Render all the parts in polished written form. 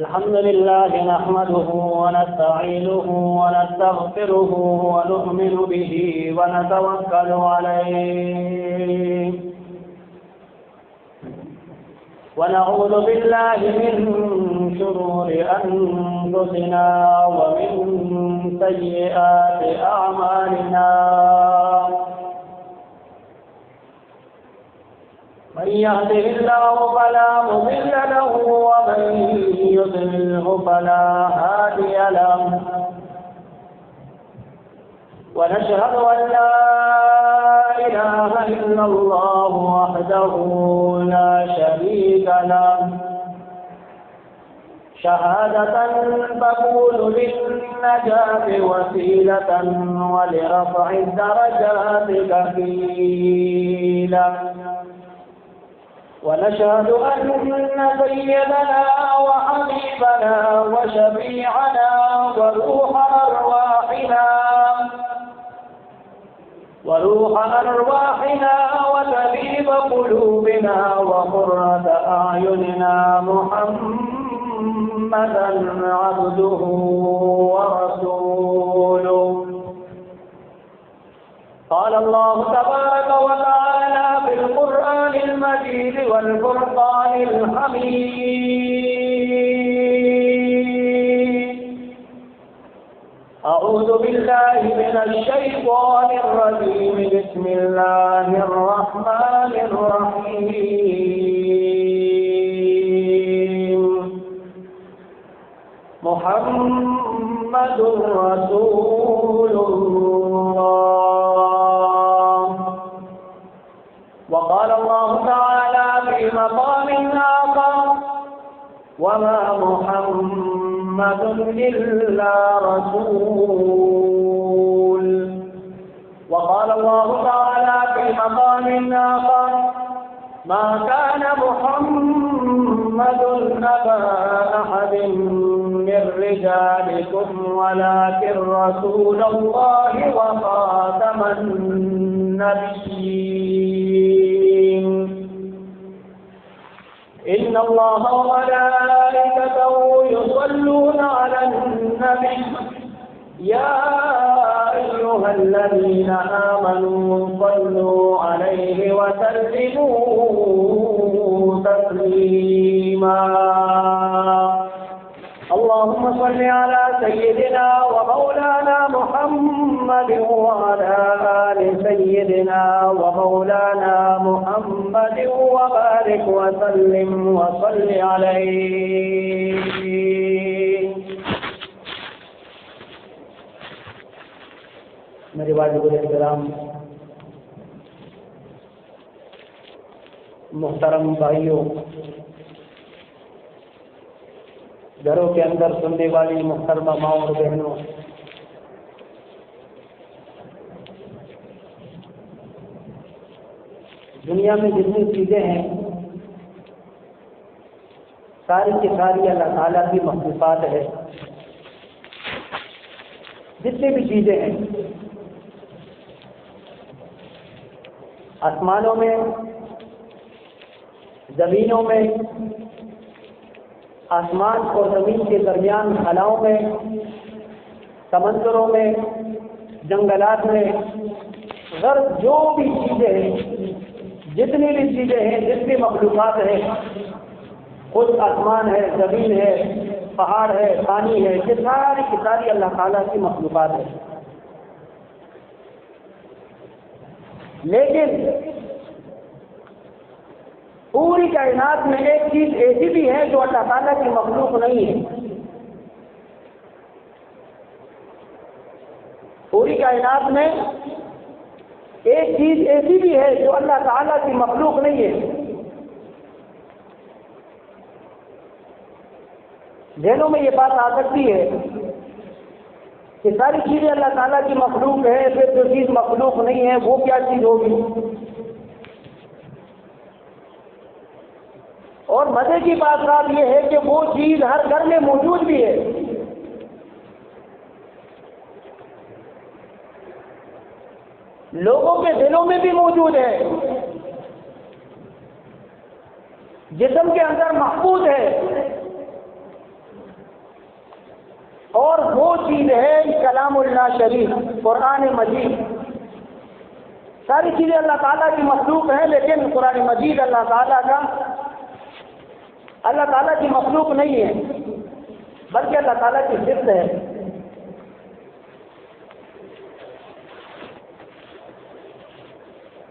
الحمد لله نحمده ونستعينه ونستغفره ونؤمن به ونتوكل عليه ونعوذ بالله من شرور أنفسنا ومن سيئات أعمالنا من يهده الله فلا مضل له ومن يضلله فلا هادي له ونشهد أن لا إله إلا الله وحده لا شريك له شهادة تكون للنجاة وسيلة ولرفع الدرجات كفيلا ونشهد أن سيدنا وحبيبنا وشفيعنا وروح أرواحنا وطبيب قلوبنا وقرة أعيننا محمدا عبده ورسوله قال الله تبارك وتعالى في القرآن المجيد والفرقان الحميد أعوذ بالله من الشيطان الرجيم بسم الله الرحمن الرحيم محمد رسول الله وقال الله تعالى في مقام آخر وما محمد إلا رسول وقال الله تعالى في مقام آخر ما كان محمد أبا أحد من رجالكم ولكن رسول الله وخاتم النبيين إن الله وملائكته يصلون على النبي يا أيها الذين آمنوا صلوا عليه وسلموا تسليما اللهم صل على سيدنا ومولانا محمد وعلى آل سيدنا ومولانا محمد وبارك وسلم وصل عليه. میرے واجب الاحترام محترم بھائیوں، گھروں کے اندر سننے والی محترمہ ماؤں اور بہنوں، دنیا میں جتنی چیزیں ہیں ساری کی ساری اللہ تعالیٰ کی مخلوقات ہے. جتنی بھی چیزیں ہیں آسمانوں میں، زمینوں میں، آسمان اور زمین کے درمیان خلاؤں میں، سمندروں میں، جنگلات میں، غرب جو بھی چیزیں ہیں، جتنی بھی چیزیں ہیں، جتنی مخلوقات ہیں، خود آسمان ہے، زمین ہے، پہاڑ ہے، پانی ہے، یہ ساری کی ساری اللہ تعالیٰ کی مخلوقات ہے. لیکن پوری کائنات میں ایک چیز ایسی بھی ہے جو اللہ تعالیٰ کی مخلوق نہیں ہے. پوری کائنات میں ایک چیز ایسی بھی ہے جو اللہ تعالیٰ کی مخلوق نہیں ہے. ذہنوں میں یہ بات آ سکتی ہے کہ ساری چیزیں اللہ تعالیٰ کی مخلوق ہے، پھر جو چیز مخلوق نہیں ہے وہ کیا چیز ہوگی؟ اور مزے کی بات یہ ہے کہ وہ چیز ہر گھر میں موجود بھی ہے. لوگوں کے دلوں میں بھی موجود ہے. جسم کے اندر محفوظ ہے، اور وہ چیز ہے کلام اللہ شریف، قرآن مجید۔ ساری چیزیں اللہ تعالیٰ کی مخلوق ہیں، لیکن قرآن مجید اللہ تعالیٰ کی مخلوق نہیں ہے، بلکہ اللہ تعالیٰ کی صفت ہے۔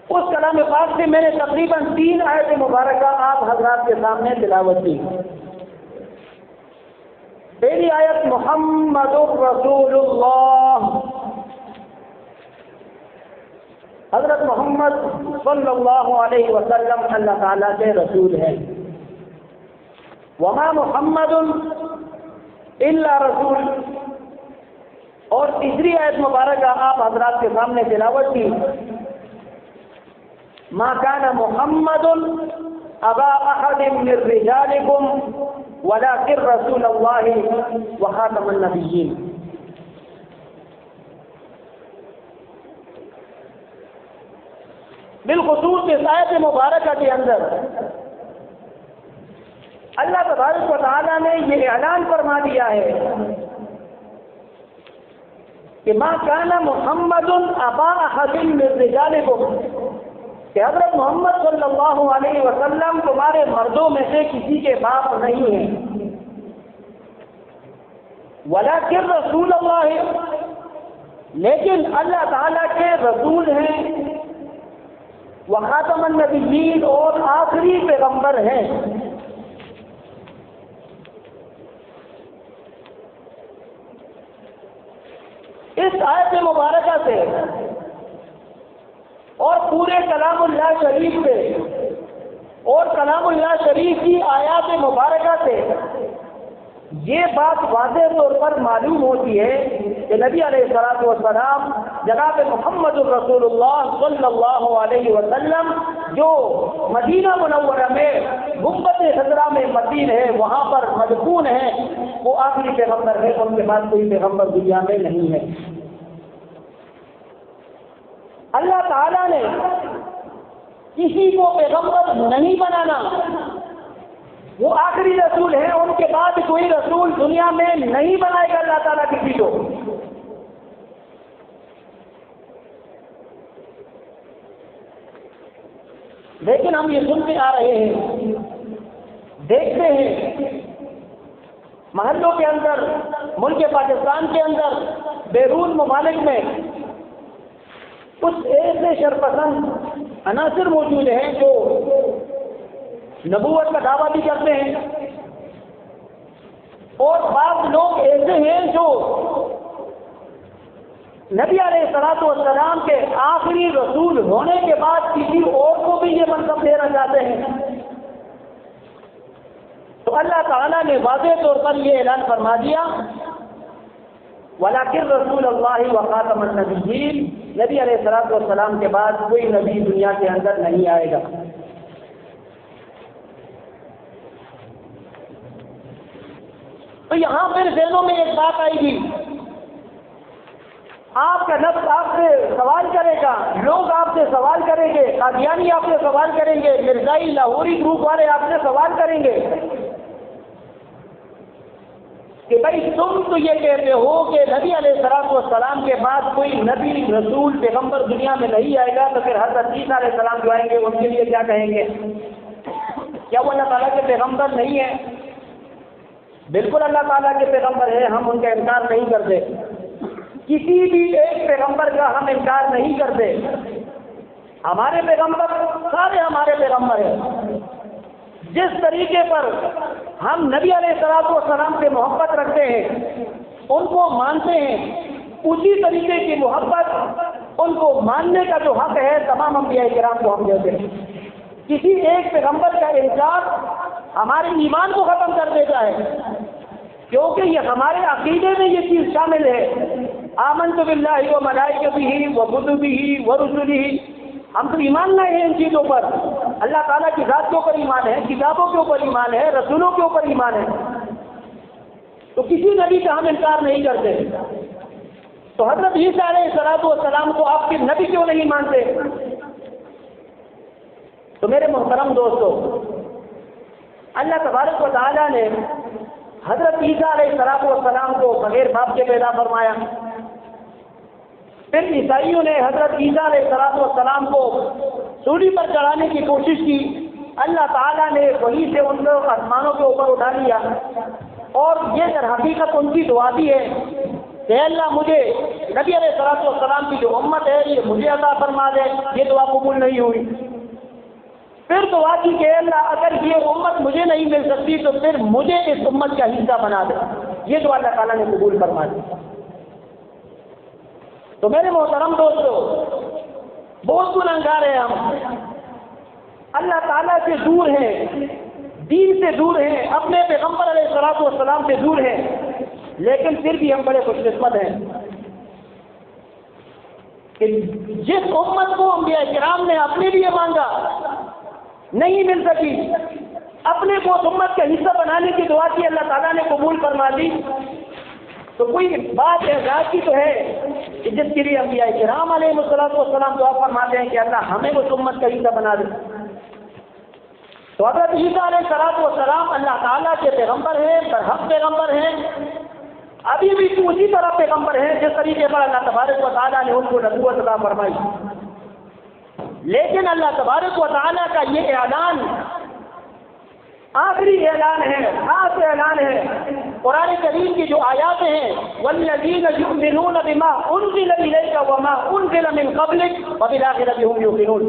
اس کلام پاک سے میں نے تقریباً 3 آیت مبارکہ آپ حضرات کے سامنے تلاوت کی۔ پہلی آیت محمد رسول اللہ، حضرت محمد صلی اللہ علیہ وسلم اللہ تعالیٰ کے رسول ہیں۔ وما محمد الا رسول، اور تیسری آیت مبارکہ آپ حضرات کے سامنے تلاوت کی، ما كان محمد ابا احد من رجالكم ولكن رسول الله وخاتم النبيين۔ بالخصوص اس آیت مبارکہ کے اندر اللہ تبارک و تعالیٰ نے یہ اعلان فرما دیا ہے کہ ما كان محمد ابا احد من رجالكم، کہ حضرت محمد صلی اللہ علیہ وسلم تمہارے مردوں میں سے کسی کے باپ نہیں ہیں، ولیکن رسول اللہ، لیکن اللہ تعالیٰ کے رسول ہیں، وخاتم النبیین، اور آخری پیغمبر ہیں۔ اس آیت مبارکہ سے اور پورے کلام اللہ شریف سے اور کلام اللہ شریف کی آیات مبارکہ سے یہ بات واضح طور پر معلوم ہوتی ہے کہ نبی علیہ الصلوۃ والسلام جناب محمد الرسول اللہ صلی اللہ علیہ وسلم جو مدینہ منورہ میں گنبد خضرا میں مدین ہے، وہاں پر مدفون ہیں، وہ آخری پیغمبر ہے، ان کے بعد کوئی پیغمبر دنیا میں نہیں ہے۔ اللہ تعالیٰ نے کسی کو پیغمبر نہیں بنانا، وہ آخری رسول ہیں، ان کے بعد کوئی رسول دنیا میں نہیں بنائے گا اللہ تعالیٰ کسی کو۔ لیکن ہم یہ سنتے آ رہے ہیں، دیکھتے ہیں محلوں کے اندر، ملک پاکستان کے اندر، بیرون ممالک میں کچھ ایسے شرپسند عناصر موجود ہیں جو نبوت کا دعویٰ بھی کرتے ہیں، اور بعض لوگ ایسے ہیں جو نبی علیہ الصلوۃ والسلام کے آخری رسول ہونے کے بعد کسی اور کو بھی یہ منصب دینا چاہتے ہیں۔ تو اللہ تعالیٰ نے واضح طور پر یہ اعلان فرما دیا، ولیکن رسول اللہ وخاتم النبیین، نبی علیہ الصلوۃ والسلام کے بعد کوئی نبی دنیا کے اندر نہیں آئے گا۔ تو یہاں پھر ذہنوں میں ایک بات آئے گی، آپ کا نفس آپ سے سوال کرے گا، لوگ آپ سے سوال کریں گے، قادیانی آپ سے سوال کریں گے، مرزائی لاہوری گروپ والے آپ سے سوال کریں گے کہ بھائی تم تو یہ کہتے ہو کہ نبی علیہ الصلوۃ والسلام کے بعد کوئی نبی رسول پیغمبر دنیا میں نہیں آئے گا، تو پھر حضرت عیسیٰ علیہ السلام جو آئیں گے ان کے لیے کیا کہیں گے؟ کیا وہ اللہ تعالیٰ کے پیغمبر نہیں ہیں؟ بالکل اللہ تعالیٰ کے پیغمبر ہیں، ہم ان کا انکار نہیں کرتے، کسی بھی ایک پیغمبر کا ہم انکار نہیں کرتے، ہمارے پیغمبر سارے ہمارے پیغمبر ہیں۔ جس طریقے پر ہم نبی علیہ الصلوۃ والسلام سے محبت رکھتے ہیں، ان کو مانتے ہیں، اسی طریقے کی محبت ان کو ماننے کا جو حق ہے تمام انبیاء کرام کو ہم دیتے ہیں۔ کسی ایک پیغمبر کا انکار ہمارے ایمان کو ختم کر دیتا ہے، کیونکہ یہ ہمارے عقیدے میں یہ چیز شامل ہے، آمنت باللہ و ملائکتہ و کتبہ و رسلہ، ہم تو ایمان لائے ہیں ان چیزوں پر، اللہ تعالیٰ کی ذات کے اوپر ایمان ہے، کتابوں کے اوپر ایمان ہے، رسولوں کے اوپر ایمان ہے، تو کسی نبی کا ہم انکار نہیں کرتے۔ تو حضرت عیسیٰ علیہ السلام کو آپ کے نبی کیوں نہیں مانتے؟ تو میرے محترم دوستو، اللہ تبارک و تعالیٰ نے حضرت عیسیٰ علیہ السلام کو بغیر باپ کے پیدا فرمایا. پھر عیسائیوں نے حضرت عیسیٰ علیہ السلام کو سولی پر چڑھانے کی کوشش کی. اللہ تعالیٰ نے وہیں سے ان کو آسمانوں کے اوپر اٹھا لیا اور یہ در حقیقت ان کی دعا بھی ہے کہ اللہ مجھے نبی علیہ السلام کی جو امت ہے یہ مجھے عطا فرما دے. یہ دعا قبول نہیں ہوئی. پھر دعا کی کہ اللہ اگر یہ امت مجھے نہیں مل سکتی تو پھر مجھے اس امت کا حصہ بنا دے. یہ دعا اللہ تعالیٰ نے قبول فرما دی. تو میرے محترم دوستو، بہت گنہگار ہیں ہم، اللہ تعالیٰ سے دور ہیں، دین سے دور ہیں، اپنے پیغمبر علیہ السلام سے دور ہیں، لیکن پھر بھی ہم بڑے خوش قسمت ہیں کہ جس امت کو انبیاء کرام نے اپنے لیے مانگا نہیں مل سکی، اپنے کو اس امت کا حصہ بنانے کی دعا کی، اللہ تعالیٰ نے قبول فرما دی. تو کوئی بات اعزاز کی تو ہے کہ جس کے لیے انبیاء کرام علیہ السلام دعا فرماتے ہیں کہ اللہ ہمیں اس امت کا حصہ بنا دے. تو حضرت عیسیٰ علیہ السلام اللہ تعالیٰ کے پیغمبر ہیں، برحق پیغمبر ہیں، ابھی بھی اسی طرح پیغمبر ہیں جس طریقے پر اللہ تبارک و تعالیٰ نے ان کو نبوت عطا فرمائی. لیکن اللہ تبارک و تعالیٰ کا یہ اعلان آخری اعلان ہے، خاص اعلان ہے. قرآن کریم کی جو آیات ہیں والذین یؤمنون بما انزل الیک وما انزل من قبلک وبالآخرۃ هم یوقنون،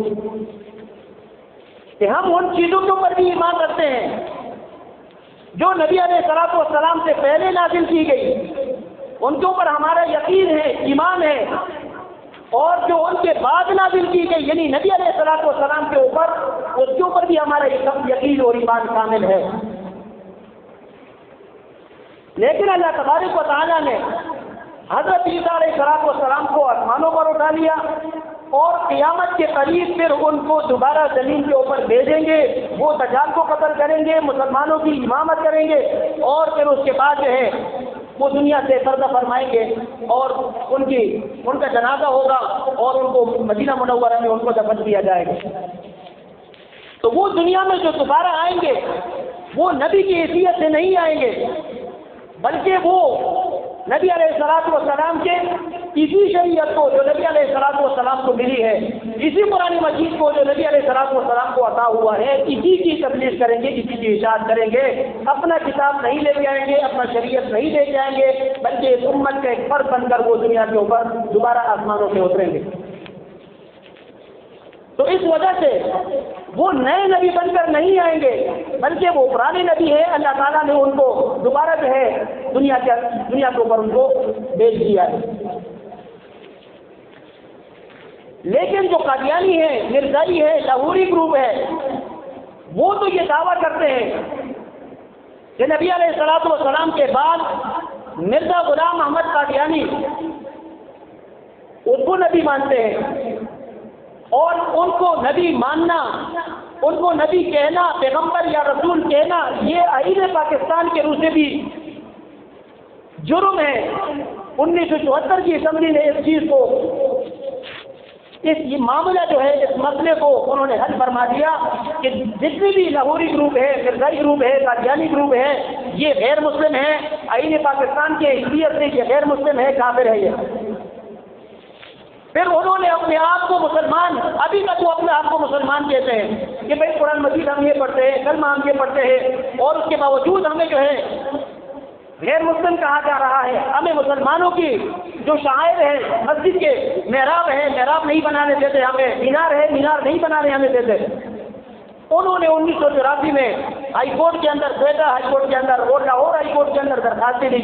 کہ ہم ان چیزوں کے اوپر بھی ایمان رکھتے ہیں جو نبی علیہ السلام سے پہلے نازل کی گئی، ان کے اوپر ہمارا یقین ہے، ایمان ہے، اور جو ان کے بعد نازل کی گئی یعنی نبی علیہ السلام کے اوپر، اس کے اوپر بھی ہمارا یقین اور ایمان شامل ہے. لیکن اللہ تبارک و تعالیٰ نے حضرت عیسیٰ علیہ السلام کو آسمانوں پر اٹھا لیا اور قیامت کے قریب پھر ان کو دوبارہ زمین کے اوپر بھیجیں گے. وہ دجال کو قتل کریں گے، مسلمانوں کی امامت کریں گے، اور پھر اس کے بعد جو ہے وہ دنیا سے پردہ فرمائیں گے اور ان کا جنازہ ہوگا اور ان کو مدینہ منورہ میں ان کو دفن کیا جائے گا. تو وہ دنیا میں جو دوبارہ آئیں گے وہ نبی کی حیثیت سے نہیں آئیں گے، بلکہ وہ نبی علیہ السلام کے اسی شریعت کو جو نبی علیہ السلام کو ملی ہے، اسی قرآن مجید کو جو نبی علیہ السلام کو عطا ہوا ہے، اسی کی تبلیغ کریں گے، اسی کی اشاعت کریں گے. اپنا کتاب نہیں لے کے آئیں گے، اپنا شریعت نہیں لے کے آئیں گے، بلکہ اس امت کا ایک فرد بن کر وہ دنیا کے اوپر دوبارہ آسمانوں سے اتریں گے. تو اس وجہ سے وہ نئے نبی بن کر نہیں آئیں گے، بلکہ وہ پرانے نبی ہے. اللہ تعالیٰ نے ان کو دوبارہ جو ہے دنیا کے اوپر ان کو بھیج دیا ہے. لیکن جو قادیانی ہے، مرزائی ہے، لاہوری گروپ ہے، وہ تو یہ دعویٰ کرتے ہیں کہ نبی علیہ السلام کے بعد مرزا غلام احمد قادیانی اس کو نبی مانتے ہیں، اور ان کو نبی ماننا، ان کو نبی کہنا، پیغمبر یا رسول کہنا، یہ آئین پاکستان کے روح سے بھی جرم ہے. 1974 کی اسمبلی نے اس چیز کو، یہ معاملہ جو ہے، اس مسئلے کو انہوں نے حل فرما دیا کہ جتنے بھی لاہوری گروپ ہے، مرزائی گروپ ہے، قادیانی گروپ ہے، یہ غیر مسلم ہے. آئین پاکستان کے حیثیت سے یہ غیر مسلم ہے، کافر ہے. یہ پھر انہوں نے اپنے آپ کو مسلمان، ابھی تک وہ اپنے آپ کو مسلمان کہتے ہیں کہ بھائی قرآن مجید ہم یہ پڑھتے ہیں، کلمہ ہم یہ پڑھتے ہیں، اور اس کے باوجود ہمیں جو ہے غیر مسلم کہا جا رہا ہے. ہمیں مسلمانوں کی جو شاعر ہے مسجد کے محراب ہے، محراب نہیں بنانے دیتے، ہمیں مینار ہے، مینار نہیں بنانے ہمیں دیتے. انہوں نے 1984 میں ہائی کورٹ کے اندر، کوئٹہ ہائی کورٹ کے اندر اور لاہور ہائی کورٹ کے اندر درخواستیں دی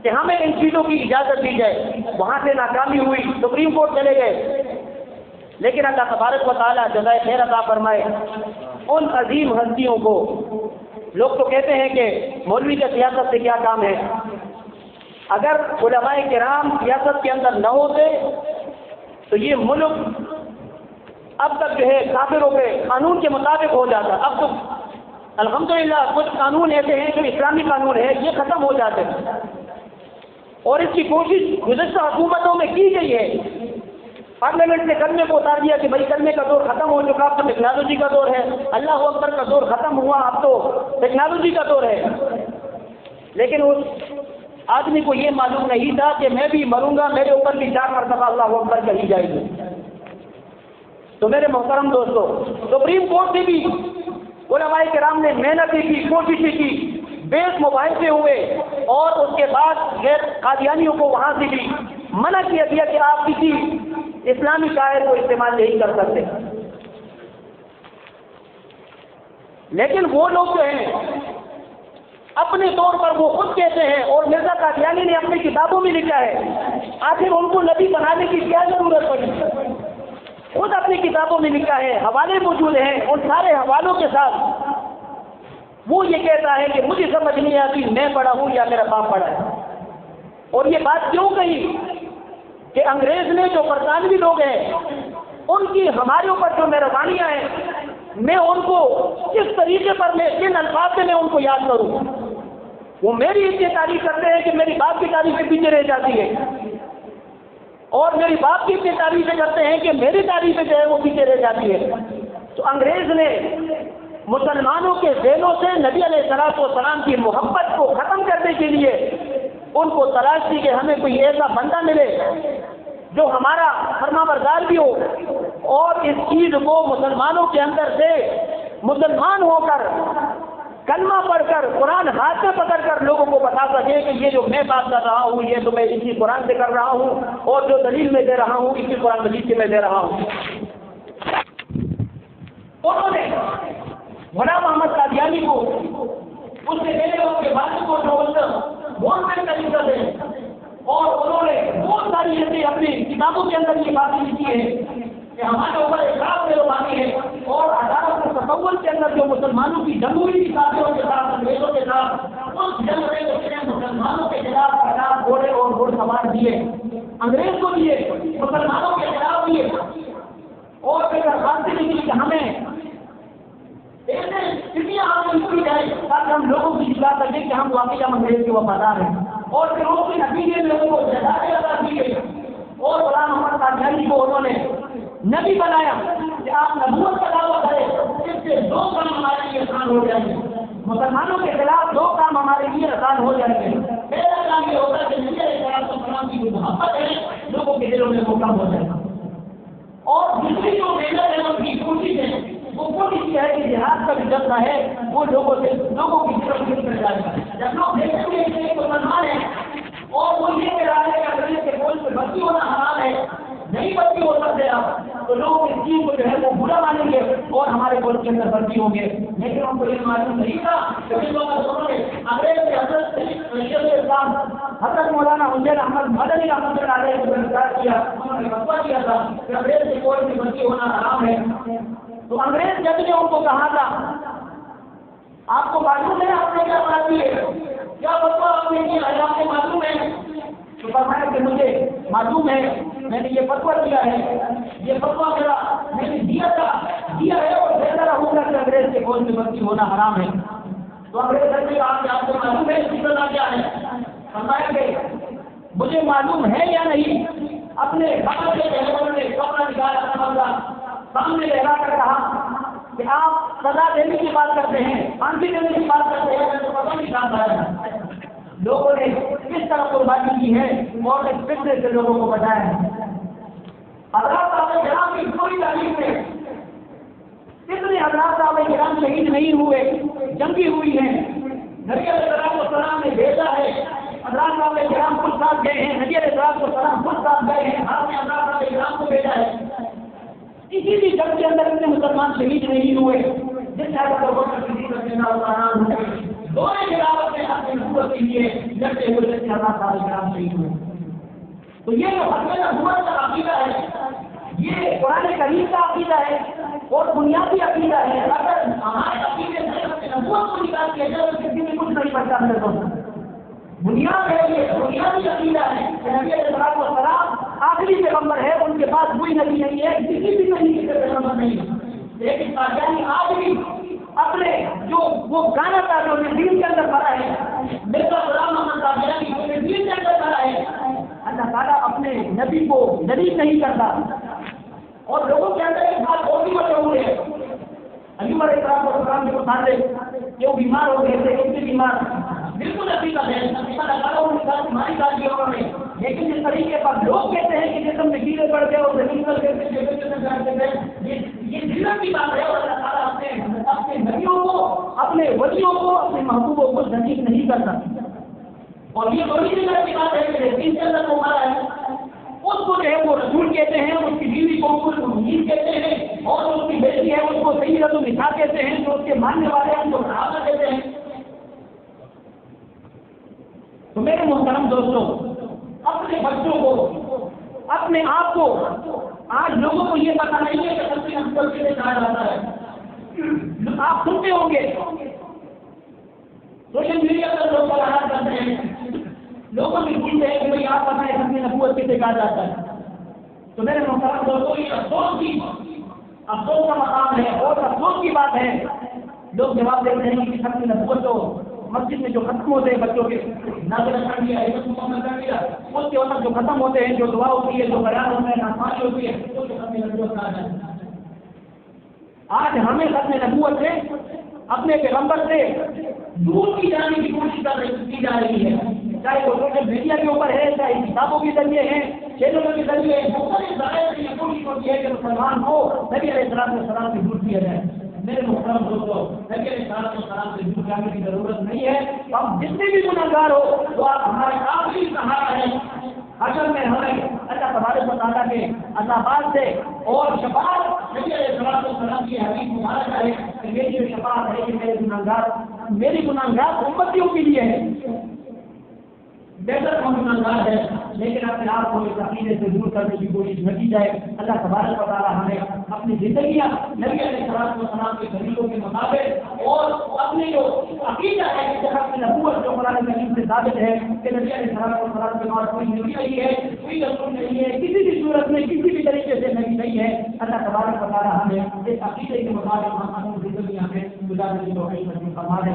کہ ہمیں ان چیزوں کی اجازت دی جائے. وہاں سے ناکامی ہوئی، سپریم کورٹ چلے گئے. لیکن اللہ تبارک و تعالیٰ جزائے خیر عطا فرمائے ان عظیم ہستیوں کو. لوگ تو کہتے ہیں کہ مولوی کا سیاست سے کیا کام ہے. اگر علماء کرام سیاست کے اندر نہ ہوتے تو یہ ملک اب تک جو ہے کافروں کے قانون کے مطابق ہو جاتا. اب تو الحمدللہ کچھ قانون ایسے ہیں جو اسلامی قانون ہے، یہ ختم ہو جاتے ہیں، اور اس کی کوشش گزشتہ حکومتوں میں کی گئی ہے. پارلیمنٹ نے کلمے کو اتار دیا کہ بھائی کلمے کا دور ختم ہو چکا، اب تو ٹیکنالوجی کا دور ہے. اللہ اکبر کا دور ختم ہوا، اب تو ٹیکنالوجی کا دور ہے. لیکن اس آدمی کو یہ معلوم نہیں تھا کہ میں بھی مروں گا، میرے اوپر بھی 4 مرتبہ اللہ اکبر کہی جائے گی۔ تو میرے محترم دوستو، سپریم کورٹ سے بھی علماء کرام نے محنتیں کی، کوششیں کی، بیس مباحثے ہوئے، اور اس کے بعد غیر قادیانیوں کو وہاں سے بھی منع کیا گیا کہ آپ کسی اسلامی شاعر کو استعمال نہیں کر سکتے۔ لیکن وہ لوگ جو ہیں اپنے طور پر وہ خود کہتے ہیں، اور مرزا قادیانی نے اپنی کتابوں میں لکھا ہے، آخر ان کو نبی بنانے کی کیا ضرورت پڑی؟ خود اپنی کتابوں میں لکھا ہے، حوالے موجود ہیں، ان سارے حوالوں کے ساتھ وہ یہ کہتا ہے کہ مجھے سمجھ نہیں آتی میں پڑھا ہوں یا میرا باپ پڑھا ہے۔ اور یہ بات کیوں کہی کہ انگریز نے جو برطانوی لوگ ہیں ان کی ہمارے اوپر جو مہربانیاں ہیں، میں ان کو کس طریقے پر میں کن الفاظ سے میں ان کو یاد کروں؟ وہ میری اتنی تعریف کرتے ہیں کہ میری باپ کی تعریفیں پیچھے رہ جاتی ہے، اور میری باپ کی اتنی تعریفیں کرتے ہیں کہ میری تعریفیں جو ہے وہ پیچھے رہ جاتی ہے۔ تو انگریز نے مسلمانوں کے ذہنوں سے نبی علیہ الصلوۃ والسلام کی محبت کو ختم کرنے کے لیے ان کو تلاش تھی کہ ہمیں کوئی ایسا بندہ ملے جو ہمارا فرما بردار بھی ہو، اور اس چیز کو مسلمانوں کے اندر سے مسلمان ہو کر کلمہ پڑھ کر قرآن ہاتھ میں پکڑ کر لوگوں کو بتا سکے کہ یہ جو میں بات کر رہا ہوں یہ تو میں اسی قرآن سے کر رہا ہوں، اور جو دلیل میں دے رہا ہوں اسی قرآن مجید سے میں دے رہا ہوں۔ انہوں نے غلام محمد قادیانی کو اس سے پہلے ان کے والد کو گورنمنٹ کا لکھا دے، اور انہوں نے بہت ساری ایسی اپنی کتابوں کے اندر یہ باتیں لکھی ہے کہ ہمارے اوپر ایک خاص مہربانی ہے، اور 1857 کے اندر جو مسلمانوں کی جنگ ہوئی تھی ساتھیوں کے ساتھ، انگریزوں کے ساتھ، اس جنگ میں مسلمانوں کے خلاف 50 گھوڑے اور گھوڑ سوار دیے، انگریز کو دیے، مسلمانوں کے خلاف دیے، اور پھر درخواست لکھی کہ ہمیں ایسے چٹیاں لکھی جائے تاکہ ہم لوگوں کی دکھا سکیں کہ ہم واقعی انگریز کے وفادار ہیں، اور پھر اس کے نتیجے میں ان کو جزائیں ادا کی گئی، اور غلام محمد قادیانی کو انہوں نے نبی بنایا کہ آپ نبوت کا دعویٰ کریں، اس سے 2 کام ہمارے لیے آسان ہو جائیں گے، مسلمانوں کے خلاف 2 کام ہمارے لیے آسان ہو جائیں گے۔ پہلا کام یہ ہوتا ہے کہ نبی علیہ السلام کی جو محبت ہے لوگوں کے دلوں میں وہ کم ہو جائے گا، اور دوسری جو محنت ہے ان کی کوشش ہے وہ کوشش یہ ہے کہ جہاد کا جو جذبہ ہے وہ لوگوں کی طرف کر جائے گا۔ جب لوگ دیکھیں گے کہ ایک مسلمان ہے اور وہ یہ کہہ رہا ہے کہ انگریز کے بول پہ بھرتی ہونا حرام ہے، نہیں بھرتی ہو سکتے آپ، تو لوگ اس چیز کو جو ہے وہ برا مانیں گے اور ہمارے بول کے اندر بھرتی ہوں گے۔ لیکن ان کو یہ معلوم نہیں تھا کہ انگریز کے حضرت مولانا حسین احمد مدنی رحمۃ اللہ علیہ کو گرفتار کیا، انہوں نے فتویٰ دیا تھا کہ انگریز کے بول میں بھرتی ہونا حرام ہے۔ تو انگریز جج نے ان کو کہا تھا آپ کو معلوم ہے آپ نے کیا بات کی ہے، کیا فتویٰ آپ نے کیا ہے، آپ کو معلوم ہے؟ تو فرمایا کہ مجھے معلوم ہے، میں نے یہ فتویٰ دیا ہے، یہ فتویٰ میرا میں نے دیا ہے، اور دیتا رہوں گا کہ انگریز کے فوج میں بھرتی ہونا حرام ہے۔ تو انگریز جج نے کہا کہ آپ کو معلوم ہے اس کی سزا کیا ہے؟ فرمایا کہ مجھے معلوم ہے یا نہیں؟ اپنے بغل سے انہوں نے کپڑا نکالا، اپنا سامنے لہرا کر کہا کہ آپ سزا دینے کی بات کرتے ہیں، پھانسی دینے کی بات کرتے ہیں، میں تو پتہ نہیں چاہتا ہے۔ لوگوں نے کس طرح قربانی کی ہے اور اس فکر سے لوگوں کو بتایا ہے۔ حضرات صاحب کرام کی پوری تاریخ میں کتنے حضرات صاحب کرام شہید نہیں ہوئے، جنگی ہوئی ہیں، نبی علیہ السلام نے بھیجا ہے، حضرات صاحب کرام خود ساتھ گئے ہیں، نبی علیہ السلام خود ساتھ گئے ہیں، آپ نے حضرات صاحب کرام کو بھیجا ہے۔ کسی بھی جنگ کے اندر اتنے مسلمان شہید نہیں ہوئے جس طرح دونوں خلافت میں اپنی نبوت کے لیے لڑتے ہوئے جیسے حضرات صاحب کرام شہید ہوئے۔ تو یہ جو حضرت نبوت کا عقیدہ ہے یہ قرآن کریم کا عقیدہ ہے اور بنیادی عقیدہ ہے۔ اگر ہمارے عقیدے سے نبوت کو نکال کیا جائے تو کسی میں کچھ نہیں بچتا میرے دوست۔ بنیاد ہے، یہ بنیادی عقیدہ ہے کہ نبی علیہ السلام آخری پیغمبر ہے، ان کے پاس کوئی نبی نہیں ہے، کسی بھی نبی کے پیغمبر نہیں۔ لیکن قادیانی آج بھی اپنے جو وہ گانا تھا جو دین کے اندر بھرا ہے، مرزا غلام محمد قادیانی دین کے اندر بھرا ہے، اللہ تعالیٰ اپنے نبی کو نبی نہیں کرتا۔ اور لوگوں کے اندر ایک بات اور بھی مشہور ہے، ایوب علیہ السلام کے متعلق کہ وہ بیمار ہو گئے تھے، ان کے بیمار بالکل حقیقت ہے، حقیقت تمہاری بات میں، لیکن اس طریقے پر لوگ کہتے ہیں کہ جسم میں کیڑے پڑ گئے اور زمین پر یہ ذلت کی بات ہے، اور اللہ تعالیٰ اپنے نبیوں کو، اپنے ولیوں کو، اپنے محبوبوں کو ذلیل نہیں کر سکتے. اور یہ بڑی ذلت کی بات ہے کہ دین کے اندر وہ ہمارا ہے، اس کو جو ہے وہ رسول کہتے ہیں، اس کی بیوی کو میر کہتے ہیں، اور اس کی بیٹی ہے اس کو سیدۃ النساء کہتے ہیں، جو اس کے ماننے والے ہیں ان کو صحابہ کہتے ہیں. تو میرے محترم دوستوں، اپنے بچوں کو، اپنے آپ کو، آج لوگوں کو یہ پتا نہیں ہے کہ غلطی افضل کے لیے کہا جاتا ہے. آپ سنتے ہوں گے سوشل میڈیا پر لوگ بلایا کرتے ہیں، لوگوں کی پوچھتے ہیں کہ بھائی آپ بتائیں ختم نبوت کسے کہا جاتا ہے. تو میرے محترم دوستوں، یہ افسوس کا مقام ہے اور افسوس کی بات ہے. لوگ جواب دیتے ہیں کہ ختم نبوت تو مسجد میں جو ختم ہوتے ہیں بچوں کے نازل کر دیا، مکمل کر دیا، اس کے وقت جو ختم ہوتے ہیں، جو دعا ہوتی ہے، جو بیان ہوتا ہے، نماز ہوتی ہے، وہ جو ختم نبوت کہا جاتا ہے. آج ہمیں ختم نبوت سے، اپنے پیغمبر سے دور کی جانے کی کوشش کی جا رہی ہے، چاہے وہ سوشل میڈیا کے اوپر ہے، چاہے کتابوں کے ذریعے ہے، چینلوں کے ذریعے ہے. مختلف ذرائع سے یہ کوشش ہوتی ہے کہ مسلمان کو نبی علیہ السلام سے دور کیا جائے. میرے محترم دوستوں، نبی علیہ السلام سے دور جانے کی ضرورت نہیں ہے. ہم جتنے بھی گنہگار ہو تو آپ ہمارے آخری سہارا ہے. اصل میں ہمیں اللہ تبارک و تعالیٰ کے عذابات سے اور شفاعت نبی علیہ السلام کی حدیث مبارک ہے کہ میری جو شفاعت ہے کہ میری گنہگار امتیوں کے لیے ہے. بہتر ہم گنہگار ہے، لیکن اپنے آپ کو اس عقیدے سے دور کرنے کی کوشش نہ کی جائے. اللہ تبارک و تعالیٰ ہمیں اپنی زندگیاں نبی علیہ السلام کے طریقوں کے مطابق اور اپنے جو عقیدہ ہے کہ حق نبوت جو قرآن کریم سے ثابت ہے کہ نبی علیہ السلام کے بعد کوئی نبی نہیں ہے، کوئی رسول نہیں ہے، کسی بھی صورت میں کسی بھی طریقے سے نبی نہیں ہے. اللہ تبارک و تعالیٰ ہمیں اس عقیدے کے مطابق ہم اپنی زندگیاں میں گزارنے کی توفیق عطا فرمائے.